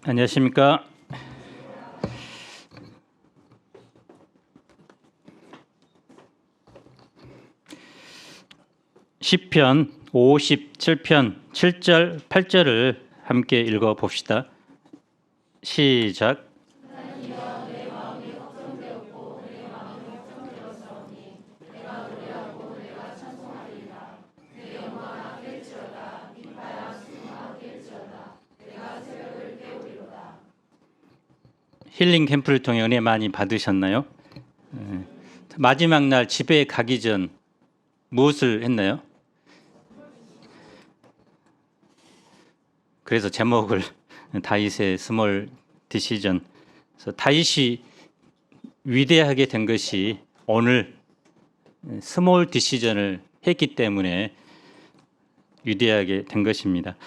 안녕하십니까. 시편 57편 7절 8절을 함께 읽어 봅시다. 시작. 힐링 캠프를 통해 은혜 많이 받으셨나요? 마지막 날 집에 가기 전 무엇을 했나요? 그래서 제목을 다윗의 스몰 디시전. 그래서 다윗이 위대하게 된 것이 오늘 스몰 디시전을 했기 때문에 위대하게 된 것입니다.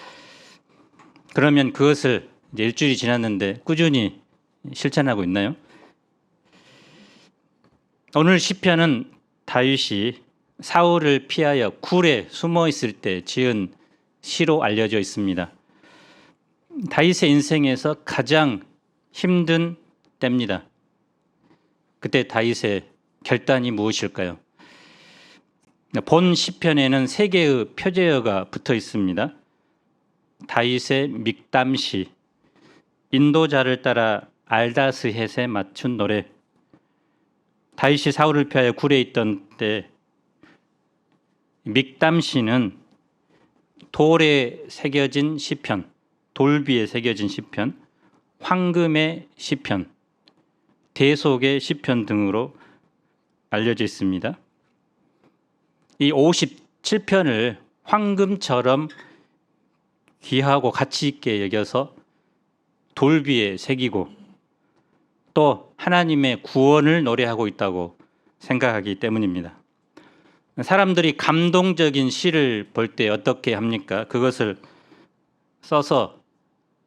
그러면 그것을 이제 일주일이 지났는데 꾸준히 실천하고 있나요? 오늘 시편은 다윗이 사울을 피하여 굴에 숨어 있을 때 지은 시로 알려져 있습니다. 다윗의 인생에서 가장 힘든 때입니다. 그때 다윗의 결단이 무엇일까요? 본 시편에는 세 개의 표제어가 붙어 있습니다. 다윗의 믹담시, 인도자를 따라 알다스헷에 맞춘 노래. 다윗이 사울을 피하여 굴에 있던 때 믹담시는 돌에 새겨진 시편, 돌비에 새겨진 시편, 황금의 시편, 대속의 시편 등으로 알려져 있습니다. 이 57편을 황금처럼 귀하고 가치 있게 여겨서 돌비에 새기고 또 하나님의 구원을 노래하고 있다고 생각하기 때문입니다. 사람들이 감동적인 시를 볼 때 어떻게 합니까? 그것을 써서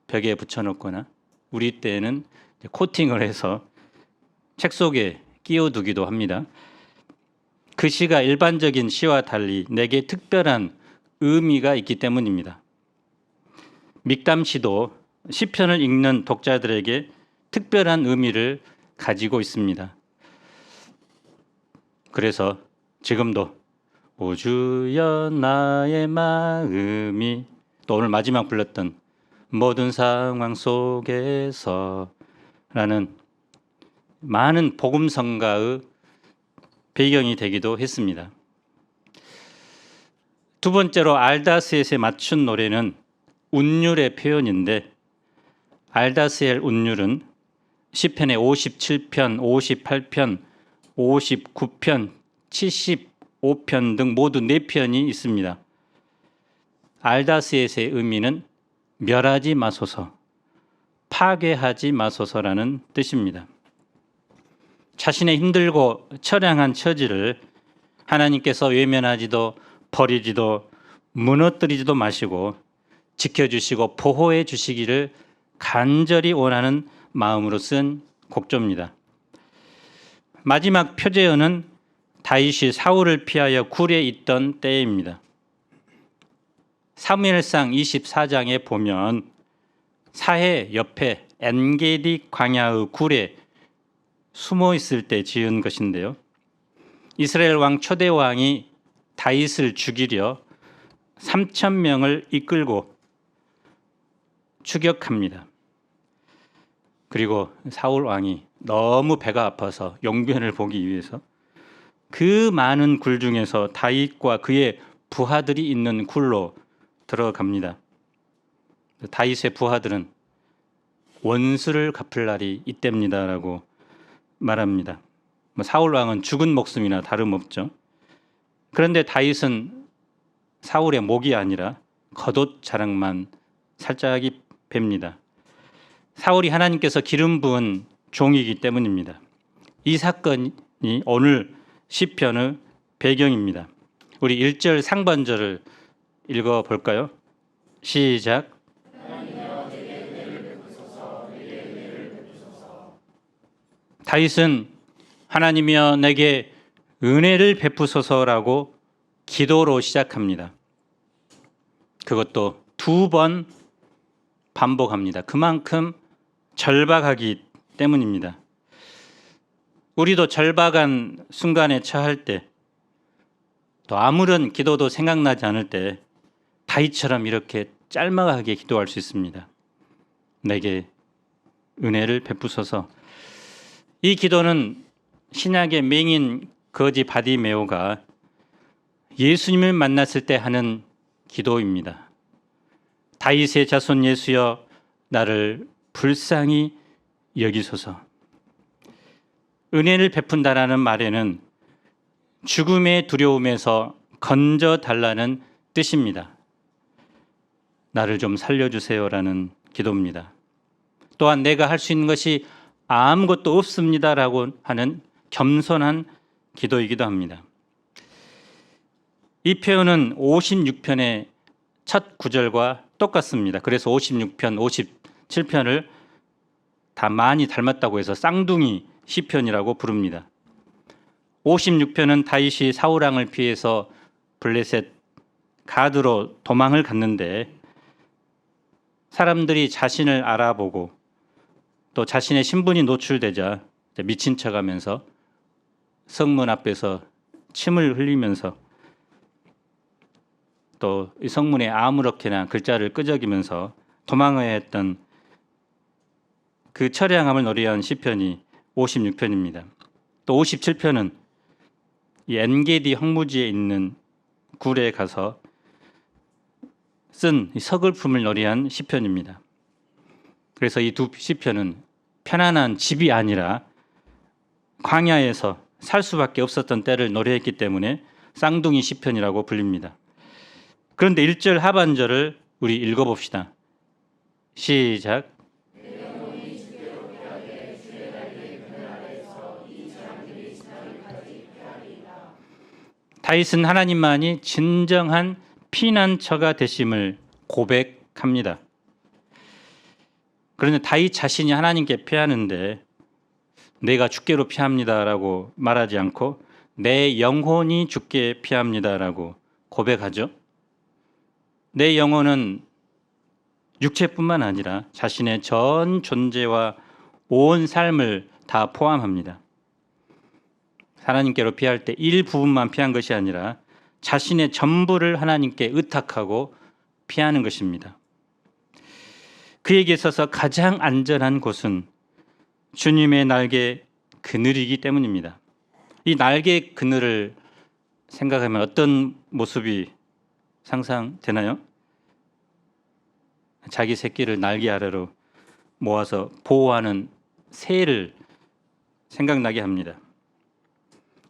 벽에 붙여놓거나 우리 때에는 코팅을 해서 책 속에 끼워두기도 합니다. 그 시가 일반적인 시와 달리 내게 특별한 의미가 있기 때문입니다. 믹담시도 시편을 읽는 독자들에게 특별한 의미를 가지고 있습니다. 그래서 지금도 오 주여 나의 마음이, 또 오늘 마지막 불렀던 모든 상황 속에서 라는 많은 복음성가의 배경이 되기도 했습니다. 두 번째로 알다스헷에 맞춘 노래는 운율의 표현인데, 알다스헬 운율은 시편의 57편, 58편, 59편, 75편 등 모두 4편이 있습니다. 알다스헷의 의미는 멸하지 마소서, 파괴하지 마소서라는 뜻입니다. 자신의 힘들고 처량한 처지를 하나님께서 외면하지도 버리지도 무너뜨리지도 마시고 지켜주시고 보호해 주시기를 간절히 원하는 마음으로 쓴 곡조입니다. 마지막 표제어는 다윗이 사울을 피하여 굴에 있던 때입니다. 사무엘상 24장에 보면 사해 옆에 엔게디 광야의 굴에 숨어 있을 때 지은 것인데요. 이스라엘 왕 초대 왕이 다윗을 죽이려 3,000명을 이끌고 추격합니다. 그리고 사울 왕이 너무 배가 아파서 용변을 보기 위해서 그 많은 굴 중에서 다윗과 그의 부하들이 있는 굴로 들어갑니다. 다윗의 부하들은 원수를 갚을 날이 이때입니다라고 말합니다. 사울 왕은 죽은 목숨이나 다름없죠. 그런데 다윗은 사울의 목이 아니라 겉옷 자락만 살짝이 뵙니다. 사울이 하나님께서 기름 부은 종이기 때문입니다. 이 사건이 오늘 시편의 배경입니다. 우리 1절 상반절을 읽어볼까요? 시작. 다윗은 하나님이여 내게 은혜를 베푸소서라고 기도로 시작합니다. 그것도 2번 반복합니다. 그만큼 절박하기 때문입니다. 우리도 절박한 순간에 처할 때, 또 아무런 기도도 생각나지 않을 때 다윗처럼 이렇게 짤막하게 기도할 수 있습니다. 내게 은혜를 베푸소서. 이 기도는 신약의 맹인 거지 바디메오가 예수님을 만났을 때 하는 기도입니다. 다윗의 자손 예수여, 나를 불쌍히 여기소서. 은혜를 베푼다라는 말에는 죽음의 두려움에서 건져 달라는 뜻입니다. 나를 좀 살려주세요라는 기도입니다. 또한 내가 할 수 있는 것이 아무것도 없습니다라고 하는 겸손한 기도이기도 합니다. 이 표현은 56편의 첫 구절과 똑같습니다. 그래서 56편, 57편을 다 많이 닮았다고 해서 쌍둥이 시편이라고 부릅니다. 56편은 다윗이 사울왕을 피해서 블레셋 가드로 도망을 갔는데 사람들이 자신을 알아보고 또 자신의 신분이 노출되자 미친 척하면서 성문 앞에서 침을 흘리면서 또 이 성문에 아무렇게나 글자를 끄적이면서 도망해야 했던 그 처량함을 노래한 시편이 56편입니다. 또 57편은 이 엔게디 황무지에 있는 굴에 가서 쓴 서글픔을 노래한 시편입니다. 그래서 이 두 시편은 편안한 집이 아니라 광야에서 살 수밖에 없었던 때를 노래했기 때문에 쌍둥이 시편이라고 불립니다. 그런데 1절 하반절을 우리 읽어봅시다. 시작. 다윗은 하나님만이 진정한 피난처가 되심을 고백합니다. 그런데 다윗 자신이 하나님께 피하는데 내가 주께로 피합니다라고 말하지 않고 내 영혼이 주께 피합니다라고 고백하죠. 내 영혼은 육체뿐만 아니라 자신의 전 존재와 온 삶을 다 포함합니다. 하나님께로 피할 때 일부분만 피한 것이 아니라 자신의 전부를 하나님께 의탁하고 피하는 것입니다. 그에게 있어서 가장 안전한 곳은 주님의 날개 그늘이기 때문입니다. 이 날개 그늘을 생각하면 어떤 모습이 상상되나요? 자기 새끼를 날개 아래로 모아서 보호하는 새를 생각나게 합니다.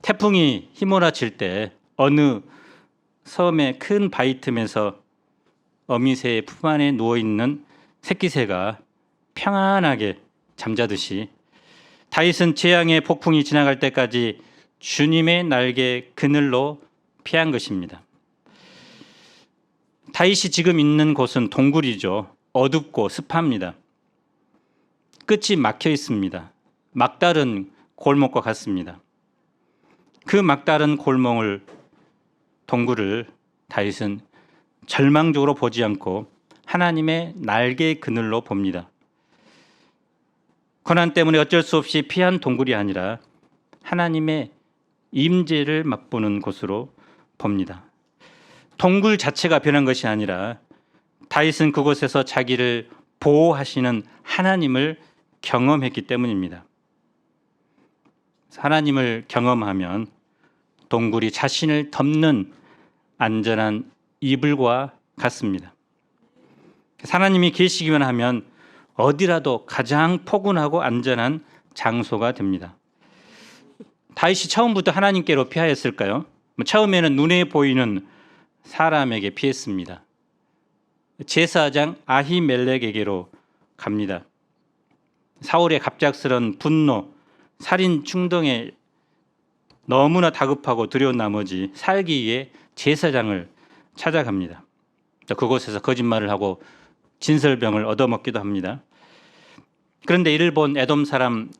태풍이 휘몰아칠 때 어느 섬의 큰 바위 틈에서 어미새의 품 안에 누워있는 새끼새가 평안하게 잠자듯이 다윗은 재앙의 폭풍이 지나갈 때까지 주님의 날개 그늘로 피한 것입니다. 다윗이 지금 있는 곳은 동굴이죠. 어둡고 습합니다. 끝이 막혀 있습니다. 막다른 골목과 같습니다. 그 막다른 동굴을 다윗은 절망적으로 보지 않고 하나님의 날개 그늘로 봅니다. 고난 때문에 어쩔 수 없이 피한 동굴이 아니라 하나님의 임재를 맛보는 곳으로 봅니다. 동굴 자체가 변한 것이 아니라 다윗은 그곳에서 자기를 보호하시는 하나님을 경험했기 때문입니다. 하나님을 경험하면 동굴이 자신을 덮는 안전한 이불과 같습니다. 하나님이 계시기만 하면 어디라도 가장 포근하고 안전한 장소가 됩니다. 다윗이 처음부터 하나님께로 피하였을까요? 처음에는 눈에 보이는 사람에게 피했습니다. 제사장 아히멜렉에게로 갑니다. 사울의 갑작스런 분노, 살인 충동에 너무나 다급하고 두려운 나머지 살기 위해 제사장을 찾아갑니다. 그곳에서 거짓말을 하고 진설병을 얻어먹기도 합니다. 그런데 이를 본 에돔 사람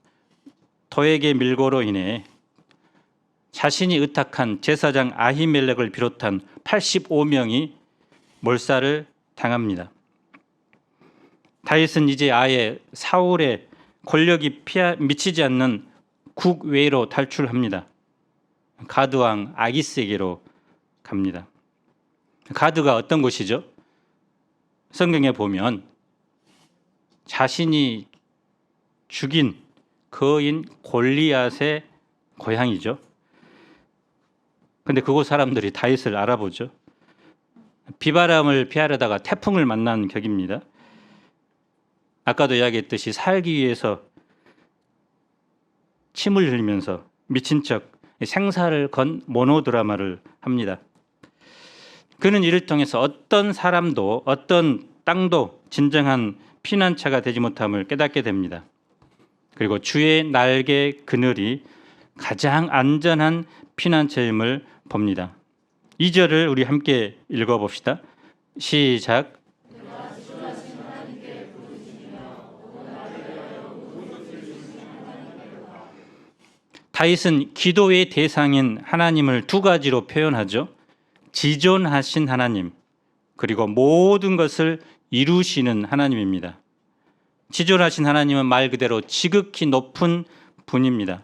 도액의 밀고로 인해 자신이 의탁한 제사장 아히멜렉을 비롯한 85명이 몰살을 당합니다. 다윗은 이제 아예 사울의 권력이 미치지 않는 국외로 탈출합니다. 가드 왕 아기스에게로 갑니다. 가드가 어떤 곳이죠? 성경에 보면 자신이 죽인 거인 골리앗의 고향이죠. 근데 그곳 사람들이 다윗을 알아보죠. 비바람을 피하려다가 태풍을 만난 격입니다. 아까도 이야기했듯이 살기 위해서 침을 흘리면서 미친 척 생사를 건 모노드라마를 합니다. 그는 이를 통해서 어떤 사람도 어떤 땅도 진정한 피난처가 되지 못함을 깨닫게 됩니다. 그리고 주의 날개 그늘이 가장 안전한 피난처임을 봅니다. 2절을 우리 함께 읽어봅시다. 시작. 다윗은 기도의 대상인 하나님을 두 가지로 표현하죠. 지존하신 하나님, 그리고 모든 것을 이루시는 하나님입니다. 지존하신 하나님은 말 그대로 지극히 높은 분입니다.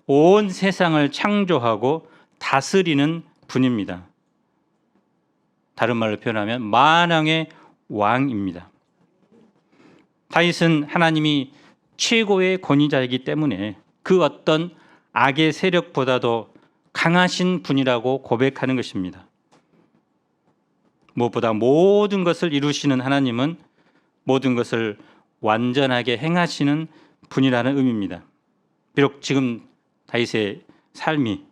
온 세상을 창조하고 다스리는 분입니다. 다른 말로 표현하면 만왕의 왕입니다. 다윗은 하나님이 최고의 권위자이기 때문에 그 어떤 악의 세력보다도 강하신 분이라고 고백하는 것입니다. 무엇보다 모든 것을 이루시는 하나님은 모든 것을 완전하게 행하시는 분이라는 의미입니다. 비록 지금 다윗의 삶이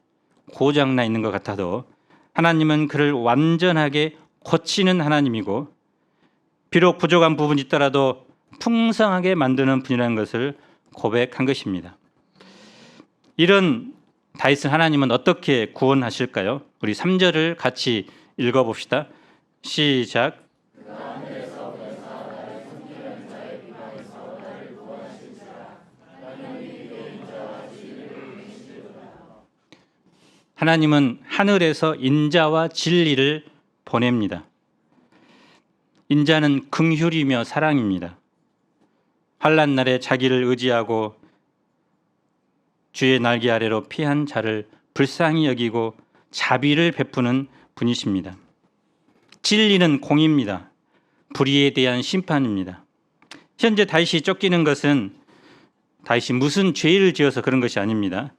고장나 있는 것 같아도 하나님은 그를 완전하게 고치는 하나님이고, 비록 부족한 부분이 있더라도 풍성하게 만드는 분이라는 것을 고백한 것입니다. 이런 다윗을 하나님은 어떻게 구원하실까요? 우리 3절을 같이 읽어봅시다. 시작. 하나님은 하늘에서 인자와 진리를 보냅니다. 인자는 긍휼이며 사랑입니다. 환난 날에 자기를 의지하고 주의 날개 아래로 피한 자를 불쌍히 여기고 자비를 베푸는 분이십니다. 진리는 공의입니다. 불의에 대한 심판입니다. 현재 다윗이 쫓기는 것은 다윗이 무슨 죄를 지어서 그런 것이 아닙니다.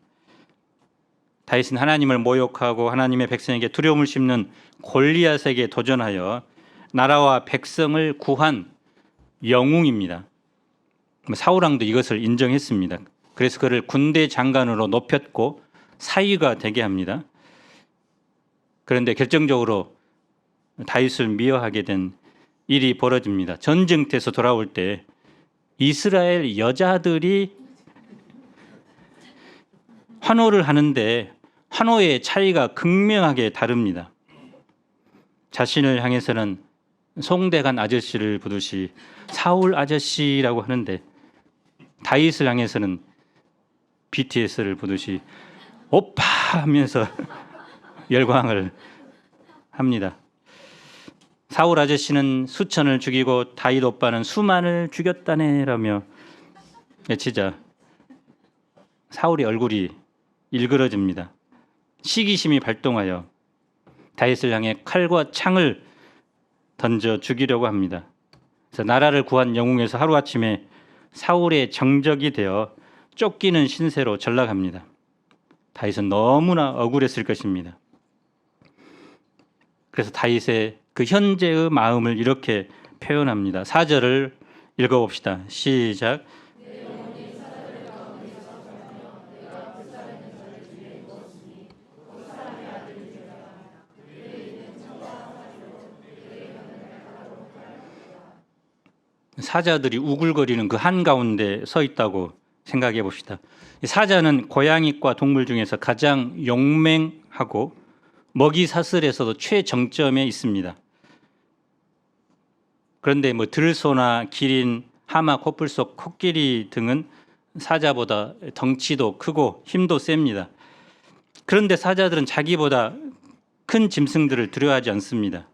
다윗은 하나님을 모욕하고 하나님의 백성에게 두려움을 심는 골리앗에게 도전하여 나라와 백성을 구한 영웅입니다. 사울왕도 이것을 인정했습니다. 그래서 그를 군대 장관으로 높였고 사위가 되게 합니다. 그런데 결정적으로 다윗을 미워하게 된 일이 벌어집니다. 전쟁터에서 돌아올 때 이스라엘 여자들이 환호를 하는데 환호의 차이가 극명하게 다릅니다. 자신을 향해서는 송대관 아저씨를 부르시 사울 아저씨라고 하는데, 다윗을 향해서는 BTS를 부르시 오빠 하면서 열광을 합니다. 사울 아저씨는 수천을 죽이고 다윗 오빠는 수만을 죽였다네라며 외치자 사울의 얼굴이 일그러집니다. 시기심이 발동하여 다윗을 향해 칼과 창을 던져 죽이려고 합니다. 그래서 나라를 구한 영웅에서 하루아침에 사울의 정적이 되어 쫓기는 신세로 전락합니다. 다윗은 너무나 억울했을 것입니다. 그래서 다윗의 그 현재의 마음을 이렇게 표현합니다. 4절을 읽어봅시다. 시작. 사자들이 우글거리는 그 한가운데 서 있다고 생각해 봅시다. 사자는 고양이과 동물 중에서 가장 용맹하고 먹이 사슬에서도 최정점에 있습니다. 그런데 들소나 기린, 하마, 코뿔소, 코끼리 등은 사자보다 덩치도 크고 힘도 셉니다. 그런데 사자들은 자기보다 큰 짐승들을 두려워하지 않습니다.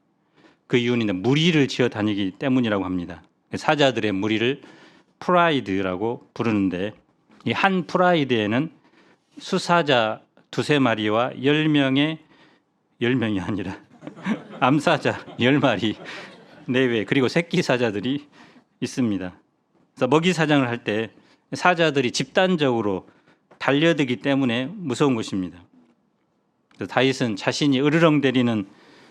그 이유는 무리를 지어 다니기 때문이라고 합니다. 사자들의 무리를 프라이드라고 부르는데, 이 한 프라이드에는 수사자 두세 마리와 10명이 아니라 암사자 10마리 내외, 그리고 새끼 사자들이 있습니다. 그래서 먹이 사냥을 할 때 사자들이 집단적으로 달려들기 때문에 무서운 것입니다. 그래서 다윗은 자신이 으르렁대리는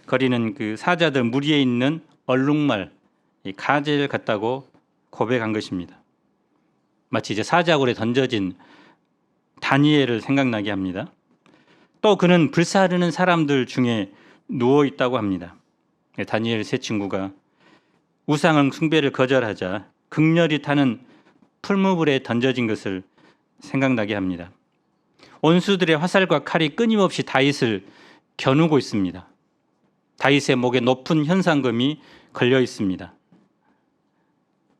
거리는 그 사자들 무리에 있는 얼룩말, 이 가젤 같다고 고백한 것입니다. 마치 이제 사자굴에 던져진 다니엘을 생각나게 합니다. 또 그는 불사르는 사람들 중에 누워 있다고 합니다. 다니엘 세 친구가 우상 숭배를 거절하자 극렬히 타는 풀무불에 던져진 것을 생각나게 합니다. 원수들의 화살과 칼이 끊임없이 다윗을 겨누고 있습니다. 다윗의 목에 높은 현상금이 걸려 있습니다.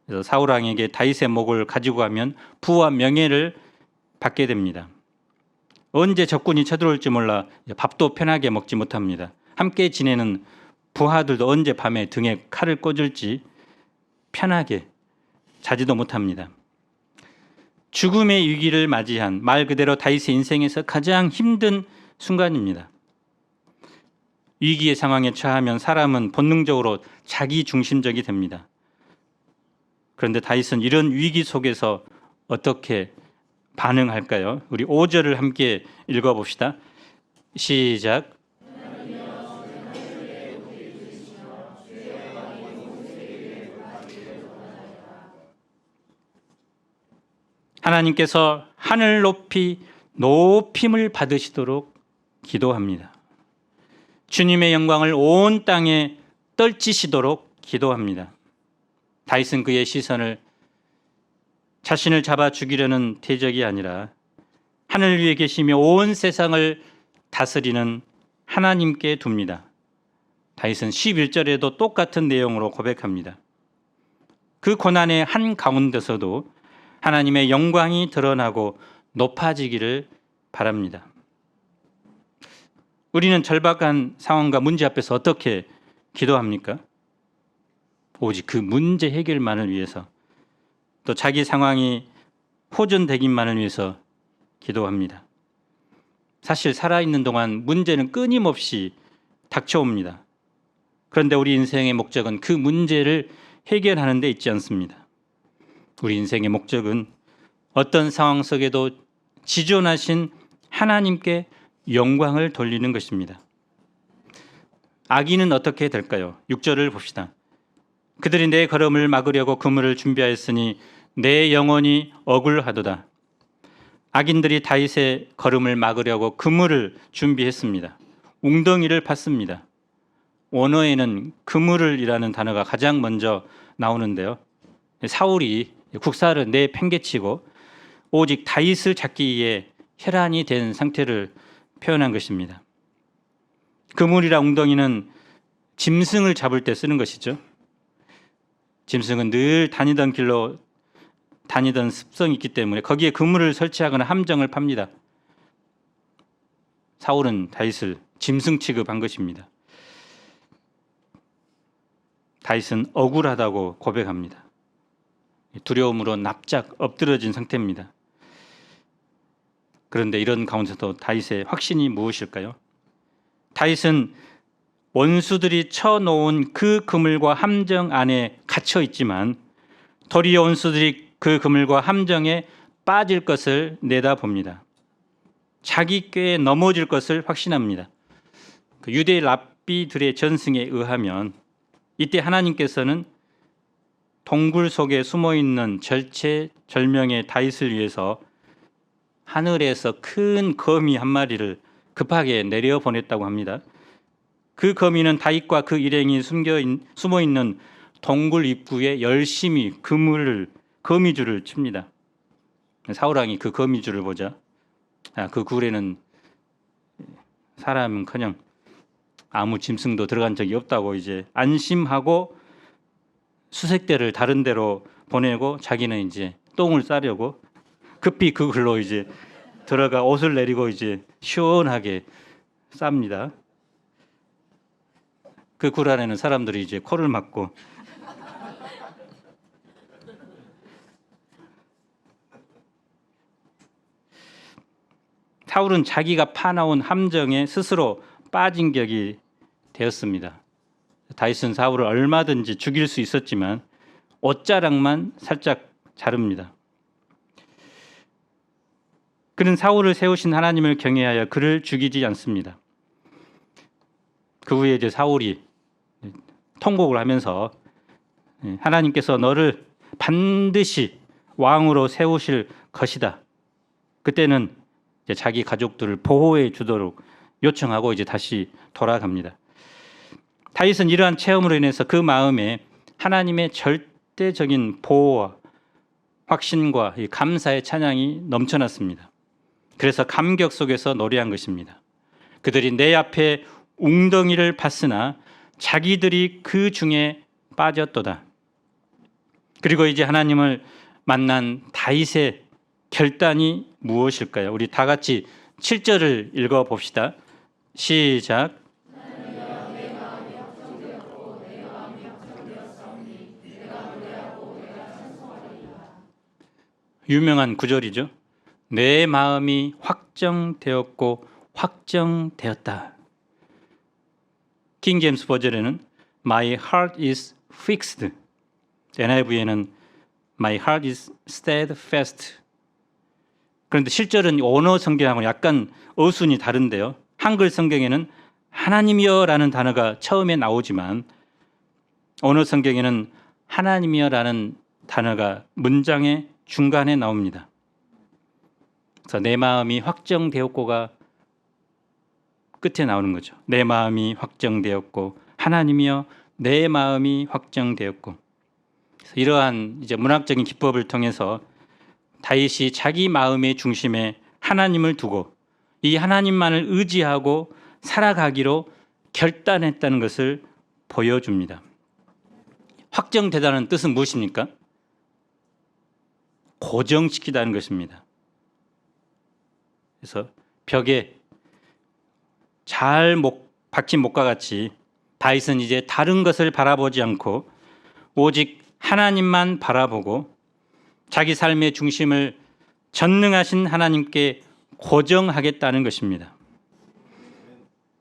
그래서 사울 왕에게 다윗의 목을 가지고 가면 부와 명예를 받게 됩니다. 언제 적군이 쳐들어올지 몰라 밥도 편하게 먹지 못합니다. 함께 지내는 부하들도 언제 밤에 등에 칼을 꽂을지 편하게 자지도 못합니다. 죽음의 위기를 맞이한 말 그대로 다윗의 인생에서 가장 힘든 순간입니다. 위기의 상황에 처하면 사람은 본능적으로 자기 중심적이 됩니다. 그런데 다윗은 이런 위기 속에서 어떻게 반응할까요? 우리 5절을 함께 읽어봅시다. 시작. 하나님께서 하늘 높이 높임을 받으시도록 기도합니다. 주님의 영광을 온 땅에 떨치시도록 기도합니다. 다윗은 그의 시선을 자신을 잡아 죽이려는 대적이 아니라 하늘 위에 계시며 온 세상을 다스리는 하나님께 둡니다. 다윗은 11절에도 똑같은 내용으로 고백합니다. 그 고난의 한가운데서도 하나님의 영광이 드러나고 높아지기를 바랍니다. 우리는 절박한 상황과 문제 앞에서 어떻게 기도합니까? 오직 그 문제 해결만을 위해서, 또 자기 상황이 호전되기만을 위해서 기도합니다. 사실 살아있는 동안 문제는 끊임없이 닥쳐옵니다. 그런데 우리 인생의 목적은 그 문제를 해결하는 데 있지 않습니다. 우리 인생의 목적은 어떤 상황 속에도 지존하신 하나님께 영광을 돌리는 것입니다. 악인은 어떻게 될까요? 6절을 봅시다. 그들이 내 걸음을 막으려고 그물을 준비하였으니 내 영혼이 억울하도다. 악인들이 다윗의 걸음을 막으려고 그물을 준비했습니다. 웅덩이를 팠습니다. 원어에는 그물이라는 단어가 가장 먼저 나오는데요. 사울이 국사를 내팽개치고 오직 다윗을 잡기 위해 혈안이 된 상태를 표현한 것입니다. 그물이라 웅덩이는 짐승을 잡을 때 쓰는 것이죠. 짐승은 늘 다니던 길로 다니던 습성이 있기 때문에 거기에 그물을 설치하거나 함정을 팝니다. 사울은 다윗을 짐승 취급한 것입니다. 다윗은 억울하다고 고백합니다. 두려움으로 납작 엎드러진 상태입니다. 그런데 이런 가운데서도 다윗의 확신이 무엇일까요? 다윗은 원수들이 쳐놓은 그 그물과 함정 안에 갇혀 있지만 도리어 원수들이 그 그물과 함정에 빠질 것을 내다봅니다. 자기 꾀에 넘어질 것을 확신합니다. 유대 랍비들의 전승에 의하면 이때 하나님께서는 동굴 속에 숨어있는 절체절명의 다윗을 위해서 하늘에서 큰 거미 한 마리를 급하게 내려보냈다고 합니다. 그 거미는 다윗과 그 일행이 숨어있는 동굴 입구에 열심히 거미줄을 칩니다. 사울왕이 그 거미줄을 보자 그 굴에는 사람은커녕 아무 짐승도 들어간 적이 없다고 이제 안심하고 수색대를 다른 데로 보내고 자기는 이제 똥을 싸려고 급히 그 굴로 이제 들어가 옷을 내리고 이제 시원하게 쌉니다. 그 굴 안에는 사람들이 이제 코를 막고 사울은 자기가 파나온 함정에 스스로 빠진 격이 되었습니다. 다윗은 사울을 얼마든지 죽일 수 있었지만 옷자락만 살짝 자릅니다. 그는 사울을 세우신 하나님을 경외하여 그를 죽이지 않습니다. 그 후에 이제 사울이 통곡을 하면서 하나님께서 너를 반드시 왕으로 세우실 것이다. 그때는 이제 자기 가족들을 보호해 주도록 요청하고 이제 다시 돌아갑니다. 다윗은 이러한 체험으로 인해서 그 마음에 하나님의 절대적인 보호와 확신과 감사의 찬양이 넘쳐났습니다. 그래서 감격 속에서 노래한 것입니다. 그들이 내 앞에 웅덩이를 팠으나 자기들이 그 중에 빠졌도다. 그리고 이제 하나님을 만난 다윗의 결단이 무엇일까요? 우리 다 같이 7절을 읽어 봅시다. 시작. 유명한 구절이죠. 내 마음이 확정되었고 확정되었다. 킹 제임스 버전에는 My heart is fixed. NIV에는 My heart is steadfast. 그런데 실절은 언어 성경하고 약간 어순이 다른데요. 한글 성경에는 하나님이여라는 단어가 처음에 나오지만 언어 성경에는 하나님이여라는 단어가 문장의 중간에 나옵니다. 그래서 내 마음이 확정되었고가 끝에 나오는 거죠. 내 마음이 확정되었고 하나님이여 내 마음이 확정되었고. 이러한 이제 문학적인 기법을 통해서 다윗이 자기 마음의 중심에 하나님을 두고 이 하나님만을 의지하고 살아가기로 결단했다는 것을 보여줍니다. 확정되다는 뜻은 무엇입니까? 고정시키다는 것입니다. 그래서 벽에 잘 박힌 목과 같이 다윗은 이제 다른 것을 바라보지 않고 오직 하나님만 바라보고 자기 삶의 중심을 전능하신 하나님께 고정하겠다는 것입니다.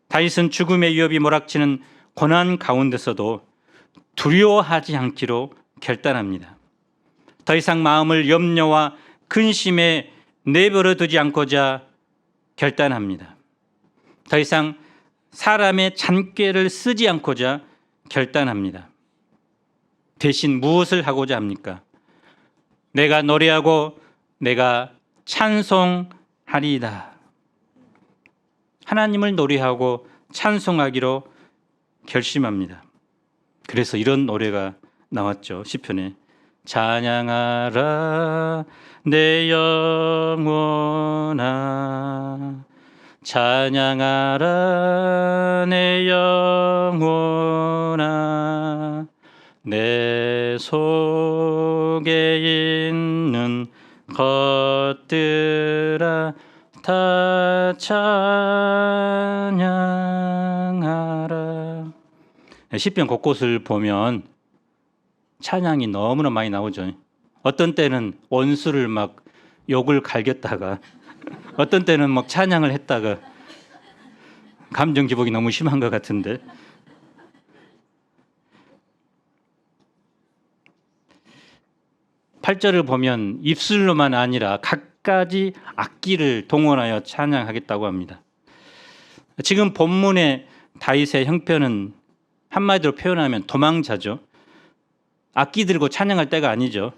다윗은 죽음의 위협이 몰아치는 고난 가운데서도 두려워하지 않기로 결단합니다. 더 이상 마음을 염려와 근심에 내버려 두지 않고자 결단합니다. 더 이상 사람의 잔꾀를 쓰지 않고자 결단합니다. 대신 무엇을 하고자 합니까? 내가 노래하고 내가 찬송하리이다. 하나님을 노래하고 찬송하기로 결심합니다. 그래서 이런 노래가 나왔죠. 시편에 찬양하라 내 영혼아 찬양하라 내 영혼아 내 속에 있는 것들아 다 찬양하라. 시편 곳곳을 보면 찬양이 너무나 많이 나오죠. 어떤 때는 원수를 막 욕을 갈겼다가 어떤 때는 막 찬양을 했다가 감정 기복이 너무 심한 것 같은데 팔절을 보면 입술로만 아니라 갖가지 악기를 동원하여 찬양하겠다고 합니다. 지금 본문의 다윗의 형편은 한마디로 표현하면 도망자죠. 악기 들고 찬양할 때가 아니죠.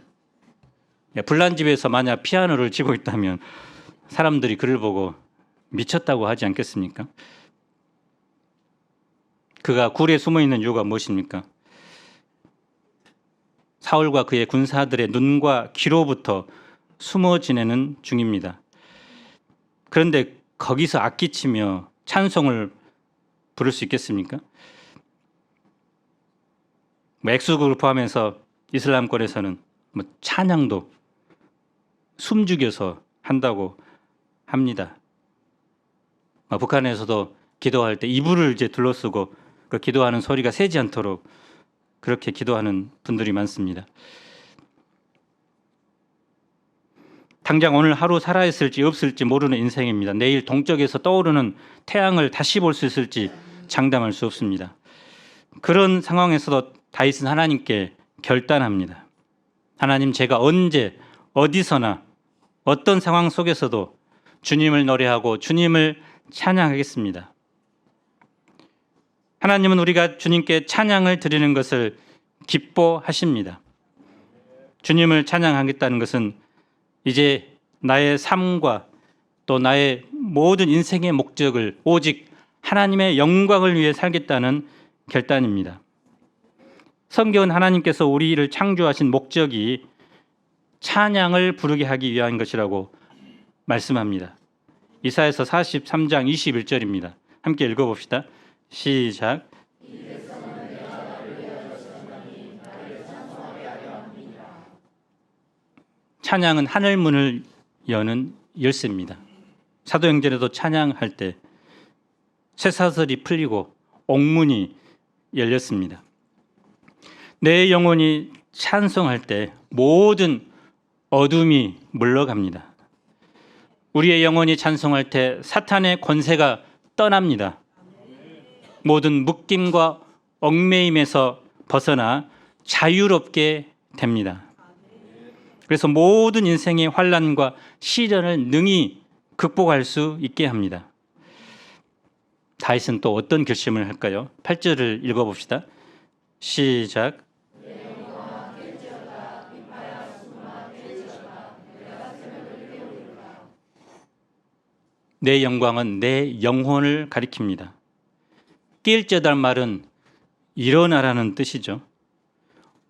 불난집에서 만약 피아노를 치고 있다면 사람들이 그를 보고 미쳤다고 하지 않겠습니까? 그가 굴에 숨어 있는 이유가 무엇입니까? 사울과 그의 군사들의 눈과 귀로부터 숨어 지내는 중입니다. 그런데 거기서 악기치며 찬송을 부를 수 있겠습니까? 엑소극을 포함해서 이슬람권에서는 찬양도 숨죽여서 한다고 합니다. 북한에서도 기도할 때 이불을 이제 둘러쓰고 그 기도하는 소리가 새지 않도록 그렇게 기도하는 분들이 많습니다. 당장 오늘 하루 살아있을지 없을지 모르는 인생입니다. 내일 동쪽에서 떠오르는 태양을 다시 볼 수 있을지 장담할 수 없습니다. 그런 상황에서도 다윗은 하나님께 결단합니다. 하나님, 제가 언제 어디서나 어떤 상황 속에서도 주님을 노래하고 주님을 찬양하겠습니다. 하나님은 우리가 주님께 찬양을 드리는 것을 기뻐하십니다. 주님을 찬양하겠다는 것은 이제 나의 삶과 또 나의 모든 인생의 목적을 오직 하나님의 영광을 위해 살겠다는 결단입니다. 성경은 하나님께서 우리를 창조하신 목적이 찬양을 부르게 하기 위한 것이라고 말씀합니다. 이사야서 43장 21절입니다. 함께 읽어봅시다. 시작. 찬양은 하늘 문을 여는 열쇠입니다. 사도행전에도 찬양할 때 쇠사슬이 풀리고 옥문이 열렸습니다. 내 영혼이 찬송할 때 모든 어둠이 물러갑니다. 우리의 영혼이 찬송할 때 사탄의 권세가 떠납니다. 모든 묶임과 얽매임에서 벗어나 자유롭게 됩니다. 그래서 모든 인생의 환난과 시련을 능히 극복할 수 있게 합니다. 다윗은 또 어떤 결심을 할까요? 8절을 읽어봅시다. 시작. 내 영광은 내 영혼을 가리킵니다. 낄쩌다는 말은 일어나라는 뜻이죠.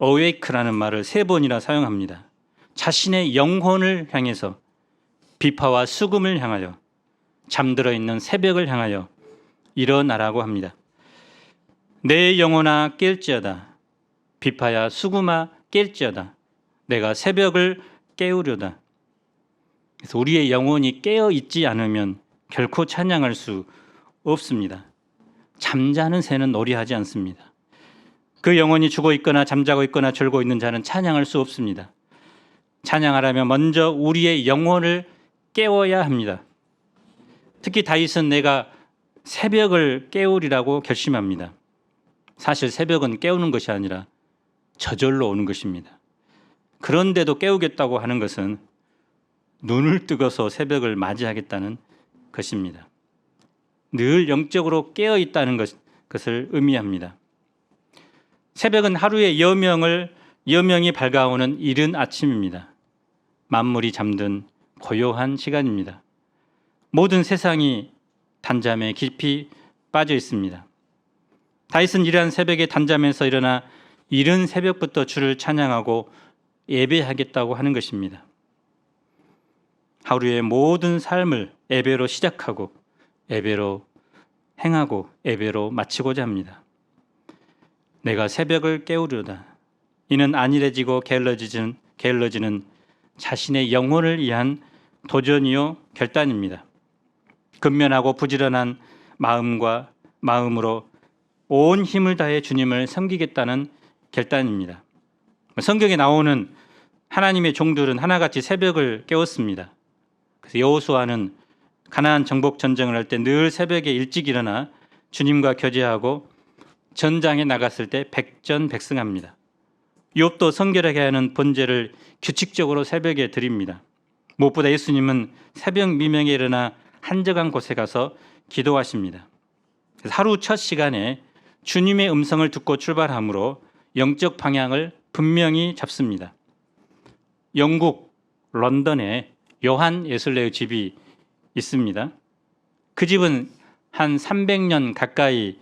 awake라는 말을 3번이나 사용합니다. 자신의 영혼을 향해서, 비파와 수금을 향하여, 잠들어 있는 새벽을 향하여 일어나라고 합니다. 내 영혼아 깰지어다. 비파야 수금아 깰지어다. 내가 새벽을 깨우려다. 그래서 우리의 영혼이 깨어 있지 않으면 결코 찬양할 수 없습니다. 잠자는 새는 노래하지 않습니다. 그 영혼이 죽어 있거나 잠자고 있거나 졸고 있는 자는 찬양할 수 없습니다. 찬양하려면 먼저 우리의 영혼을 깨워야 합니다. 특히 다윗은 내가 새벽을 깨우리라고 결심합니다. 사실 새벽은 깨우는 것이 아니라 저절로 오는 것입니다. 그런데도 깨우겠다고 하는 것은 눈을 뜨고서 새벽을 맞이하겠다는 것입니다. 늘 영적으로 깨어 있다는 것을 의미합니다. 새벽은 하루의 여명이 밝아오는 이른 아침입니다. 만물이 잠든 고요한 시간입니다. 모든 세상이 단잠에 깊이 빠져 있습니다. 다윗은 이러한 새벽에 단잠에서 일어나 이른 새벽부터 주를 찬양하고 예배하겠다고 하는 것입니다. 하루의 모든 삶을 예배로 시작하고 예배로 행하고 예배로 마치고자 합니다. 내가 새벽을 깨우려다. 이는 안일해지고 게을러지는 자신의 영혼을 위한 도전이요 결단입니다. 근면하고 부지런한 마음으로 온 힘을 다해 주님을 섬기겠다는 결단입니다. 성경에 나오는 하나님의 종들은 하나같이 새벽을 깨웠습니다. 그래서 여호수아는 가나안 정복 전쟁을 할 때 늘 새벽에 일찍 일어나 주님과 교제하고 전장에 나갔을 때 백전백승합니다. 욥도 성결하게 하는 번제를 규칙적으로 새벽에 드립니다. 무엇보다 예수님은 새벽 미명에 일어나 한적한 곳에 가서 기도하십니다. 하루 첫 시간에 주님의 음성을 듣고 출발하므로 영적 방향을 분명히 잡습니다. 영국 런던에 요한 예술레의 집이 있습니다. 그 집은 한 300년 가까이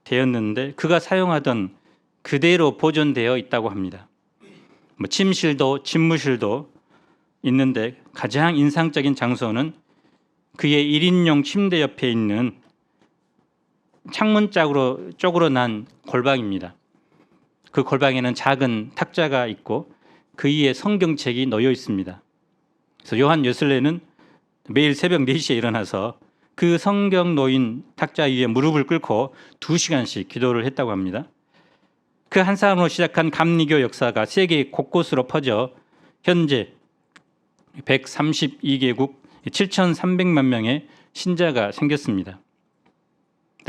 되었는데 그가 사용하던 그대로 보존되어 있다고 합니다. 침실도 집무실도 있는데 가장 인상적인 장소는 그의 1인용 침대 옆에 있는 창문 쪽으로 난 골방입니다. 그 골방에는 작은 탁자가 있고 그 위에 성경책이 놓여 있습니다. 그래서 요한 예술레는 매일 새벽 4시에 일어나서 그 성경 놓인 탁자 위에 무릎을 꿇고 2시간씩 기도를 했다고 합니다. 그 한 사람으로 시작한 감리교 역사가 세계 곳곳으로 퍼져 현재 132개국 7,300만 명의 신자가 생겼습니다.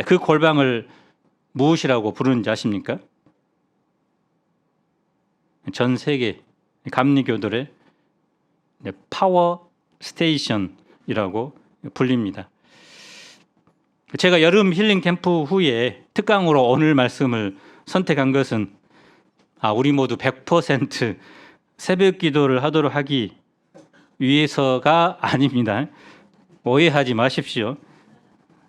그 골방을 무엇이라고 부르는지 아십니까? 전 세계 감리교들의 파워 스테이션이라고 불립니다. 제가 여름 힐링 캠프 후에 특강으로 오늘 말씀을 선택한 것은 우리 모두 100% 새벽 기도를 하도록 하기 위해서가 아닙니다. 오해하지 마십시오.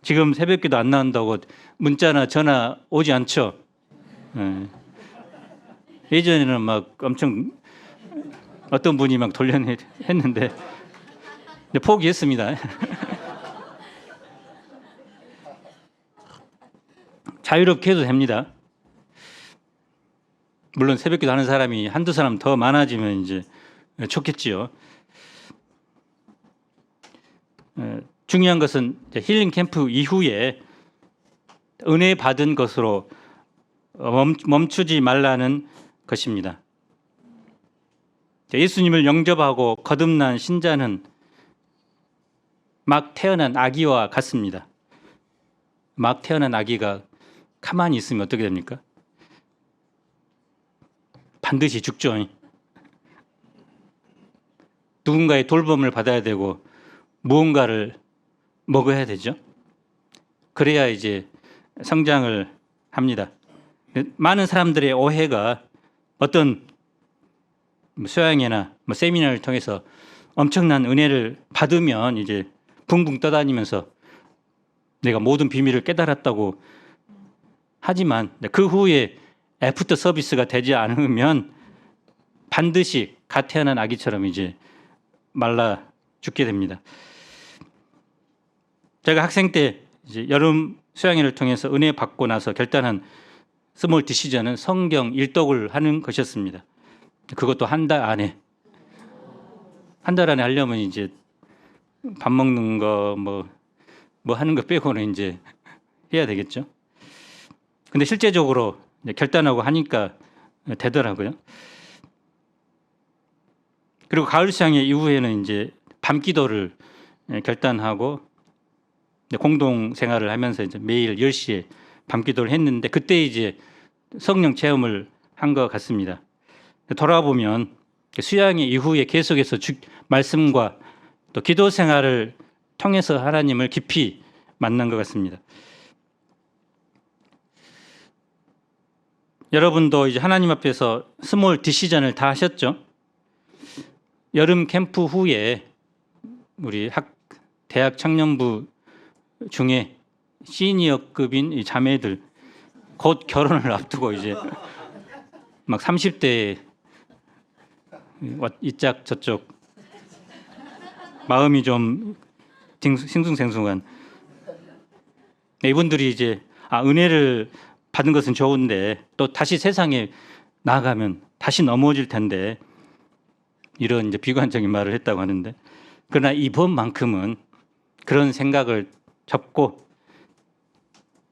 지금 새벽 기도 안 나온다고 문자나 전화 오지 않죠? 예전에는 막 엄청 어떤 분이 막 돌려냈는데 포기했습니다. 자유롭게 해도 됩니다. 물론 새벽기도 하는 사람이 한두 사람 더 많아지면 이제 좋겠지요. 중요한 것은 힐링 캠프 이후에 은혜 받은 것으로 멈추지 말라는 것입니다. 예수님을 영접하고 거듭난 신자는 막 태어난 아기와 같습니다. 막 태어난 아기가 가만히 있으면 어떻게 됩니까? 반드시 죽죠. 누군가의 돌봄을 받아야 되고 무언가를 먹어야 되죠. 그래야 이제 성장을 합니다. 많은 사람들의 오해가 어떤 수양회나 세미나를 통해서 엄청난 은혜를 받으면 이제 붕붕 떠다니면서 내가 모든 비밀을 깨달았다고 하지만 그 후에 애프터 서비스가 되지 않으면 반드시 갓 태어난 아기처럼 이제 말라 죽게 됩니다. 제가 학생 때 이제 여름 수양회를 통해서 은혜 받고 나서 결단한 스몰 디시전은 성경 일독을 하는 것이었습니다. 그것도 한 달 안에. 한 달 안에 하려면 이제 밥 먹는 거 뭐 하는 거 빼고는 이제 해야 되겠죠. 근데 실제적으로 결단하고 하니까 되더라고요. 그리고 가을 수양회 이후에는 이제 밤 기도를 결단하고 공동 생활을 하면서 이제 매일 10시에 밤 기도를 했는데 그때 이제 성령 체험을 한 것 같습니다. 돌아보면 수양회 이후에 계속해서 말씀과 또 기도 생활을 통해서 하나님을 깊이 만난 것 같습니다. 여러분도 이제 하나님 앞에서 스몰 디시전을 다 하셨죠? 여름 캠프 후에 우리 대학 청년부 중에 시니어급인 이 자매들 곧 결혼을 앞두고 이제 막 30대 이짝 저쪽 마음이 좀 싱숭생숭한 이분들이 이제 은혜를 받은 것은 좋은데 또 다시 세상에 나아가면 다시 넘어질 텐데 이런 이제 비관적인 말을 했다고 하는데 그러나 이번만큼은 그런 생각을 접고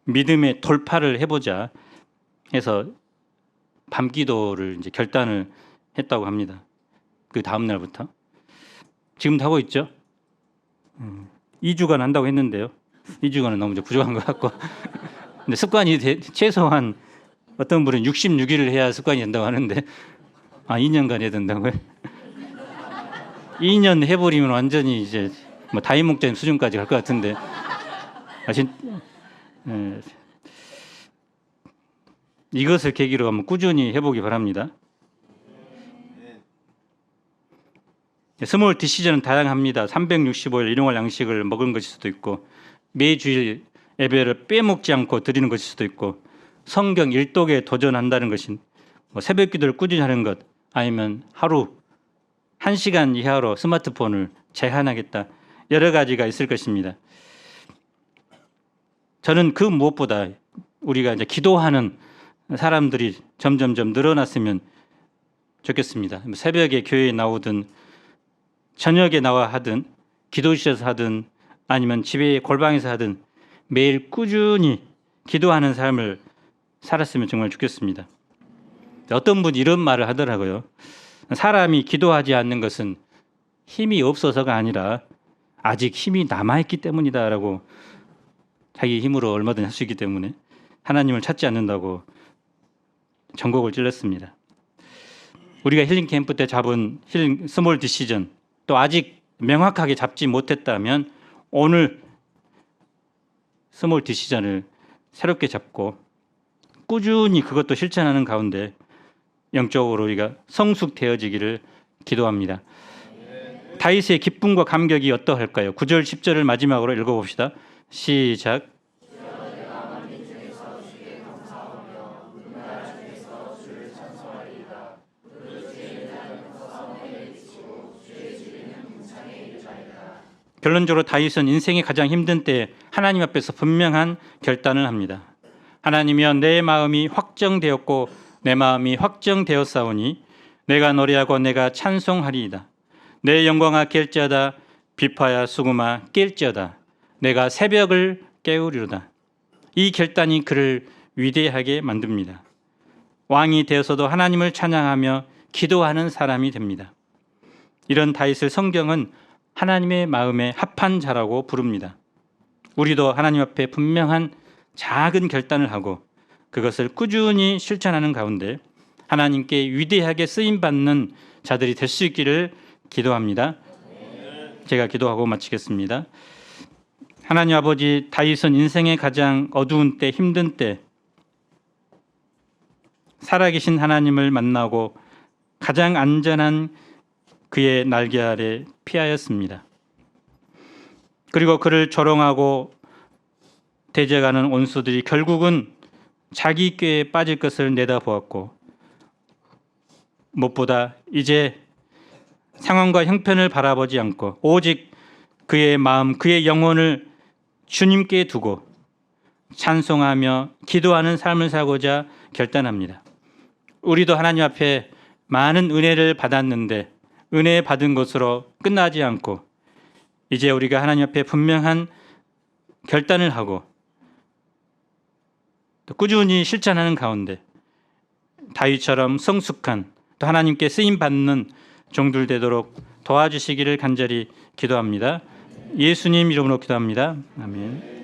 믿음의 돌파를 해보자 해서 밤기도를 이제 결단을 했다고 합니다. 그 다음 날부터 지금도 하고 있죠. 2주간 한다고 했는데요. 2주간은 너무 부족한 것 같고 근데 습관이 최소한 어떤 분은 66일을 해야 습관이 된다고 하는데 2년간 해야 된다고요? 2년 해버리면 완전히 이제 다임 목자님 수준까지 갈 것 같은데 이것을 계기로 한번 꾸준히 해보기 바랍니다. 스몰 디시전은 다양합니다. 365일 일용할 양식을 먹은 것일 수도 있고 매주일 예배를 빼먹지 않고 드리는 것일 수도 있고 성경 일독에 도전한다는 것인 새벽 기도를 꾸준히 하는 것 아니면 하루 1시간 이하로 스마트폰을 제한하겠다 여러 가지가 있을 것입니다. 저는 그 무엇보다 우리가 이제 기도하는 사람들이 점점점 늘어났으면 좋겠습니다. 새벽에 교회에 나오든 저녁에 나와 하든 기도실에서 하든 아니면 집에 골방에서 하든 매일 꾸준히 기도하는 삶을 살았으면 정말 좋겠습니다. 어떤 분이 이런 말을 하더라고요. 사람이 기도하지 않는 것은 힘이 없어서가 아니라 아직 힘이 남아있기 때문이다라고 자기 힘으로 얼마든지 할 수 있기 때문에 하나님을 찾지 않는다고 전곡을 찔렀습니다. 우리가 힐링 캠프 때 잡은 힐링 스몰 디시전 또 아직 명확하게 잡지 못했다면 오늘 스몰 디시전을 새롭게 잡고 꾸준히 그것도 실천하는 가운데 영적으로 우리가 성숙되어지기를 기도합니다. 다윗의 기쁨과 감격이 어떠할까요? 9절 10절을 마지막으로 읽어봅시다. 시작. 결론적으로 다윗은 인생의 가장 힘든 때 하나님 앞에서 분명한 결단을 합니다. 하나님이여, 내 마음이 확정되었고 내 마음이 확정되었사오니 내가 노래하고 내가 찬송하리이다. 내 영광아 깰지어다, 비파야 수금아 깰지어다. 내가 새벽을 깨우리로다. 이 결단이 그를 위대하게 만듭니다. 왕이 되어서도 하나님을 찬양하며 기도하는 사람이 됩니다. 이런 다윗을 성경은 하나님의 마음에 합한 자라고 부릅니다. 우리도 하나님 앞에 분명한 작은 결단을 하고 그것을 꾸준히 실천하는 가운데 하나님께 위대하게 쓰임받는 자들이 될 수 있기를 기도합니다. 제가 기도하고 마치겠습니다. 하나님 아버지, 다윗은 인생의 가장 어두운 때, 힘든 때 살아계신 하나님을 만나고 가장 안전한 그의 날개 아래 피하였습니다. 그리고 그를 조롱하고 대적하는 원수들이 결국은 자기 꾀에 빠질 것을 내다보았고 무엇보다 이제 상황과 형편을 바라보지 않고 오직 그의 마음, 그의 영혼을 주님께 두고 찬송하며 기도하는 삶을 살고자 결단합니다. 우리도 하나님 앞에 많은 은혜를 받았는데 은혜 받은 것으로 끝나지 않고 이제 우리가 하나님 앞에 분명한 결단을 하고 또 꾸준히 실천하는 가운데 다윗처럼 성숙한 또 하나님께 쓰임받는 종들 되도록 도와주시기를 간절히 기도합니다. 예수님 이름으로 기도합니다. 아멘.